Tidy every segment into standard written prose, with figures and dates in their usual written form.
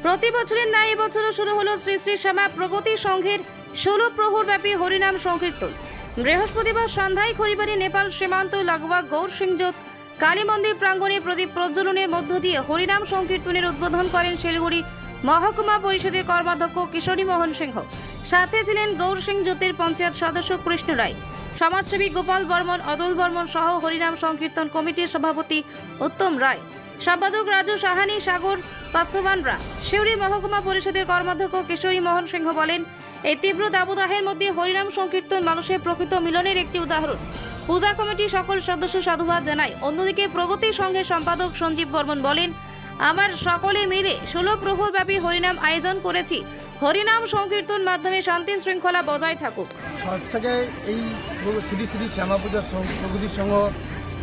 প্রতি বছরের ন্যায় এবছরও শুরু হলো শ্রী শ্রী শ্যামা প্রগতি সংঘের 16 প্রহর ব্যাপী হরিনাম সংকীর্তন। বৃহস্পতিবার সন্ধ্যায় খড়িবাড়ি নেপাল সীমান্ত লাগোয়া গৌরসিংজোত কালী মন্দির প্রাঙ্গণে প্রদীপ প্রজ্বলনের মধ্য দিয়ে হরিনাম সংকীর্তনের উদ্বোধন করেন শিলিগুড়ি মহকুমা পরিষদের কর্মাধ্যক্ষ কিশোরী মোহন সিংহ। সাথে ছিলেন গৌরসিংজোতের পঞ্চায়েত সদস্য কৃষ্ণ রায়, সমাজসেবী গোপাল বর্মন, অতুল বর্মন সহ হরিনাম সংকীর্তন কমিটির সভাপতি উত্তম রায়, সম্পাদক রাজু সাহানি, সাগর পাসওয়ানরা। শিউরি মহকুমা পরিষদের কর্মাধ্যক্ষ কিশোরী মোহন সিংহ বলেন, এই তীব্র দাবদাহের মধ্যে হরিনাম সংকীর্তন মানুষের প্রকৃত মিলনের একটি উদাহরণ। পূজা কমিটি সকল সদস্য সাধুবাদ জানায়। অন্যদিকে প্রগতি সংঘের সম্পাদক সঞ্জীব বর্মন বলেন, আমার সকলে মিলে 16 প্রহর ব্যাপী হরিনাম আয়োজন করেছি। হরিনাম সংকীর্তন মাধ্যমে শান্তি শৃঙ্খলা বজায় থাকুক। সব থেকে এই শ্রী শ্রী শ্যামা পূজার প্রগতি সংঘ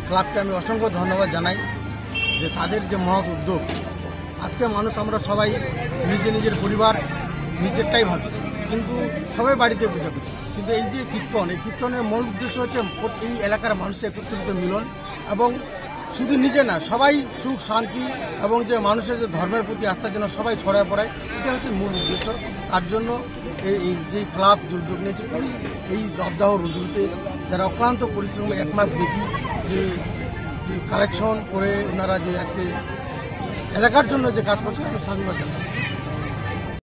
ক্লাবকে আমি অসংখ্য ধন্যবাদ জানাই যে তাদের যে মহৎ উদ্যোগ। আজকে মানুষ আমরা সবাই নিজের পরিবার নিজেরটাই ভাবি, কিন্তু সবাই বাড়িতে পূজা করি। কিন্তু এই যে কীর্তন, এই কীর্তনের মূল উদ্দেশ্য হচ্ছে এই এলাকার মানুষের একত্রিত মিলন, এবং শুধু নিজে না, সবাই সুখ শান্তি এবং যে মানুষের যে ধর্মের প্রতি আস্থা যেন সবাই ছড়ায় পড়ায়, এটা হচ্ছে মূল উদ্দেশ্য। তার জন্য এই যে ক্লাব যে উদ্যোগ নিয়েছে, এই দাবদাহ রুজুতে যারা অক্লান্ত পরিশ্রম 1 মাস ব্যাপী যে কালেকশন করে ওনারা যে আজকে এলাকার জন্য যে কাজ করছে, আমি সাধুবাদ জানাই।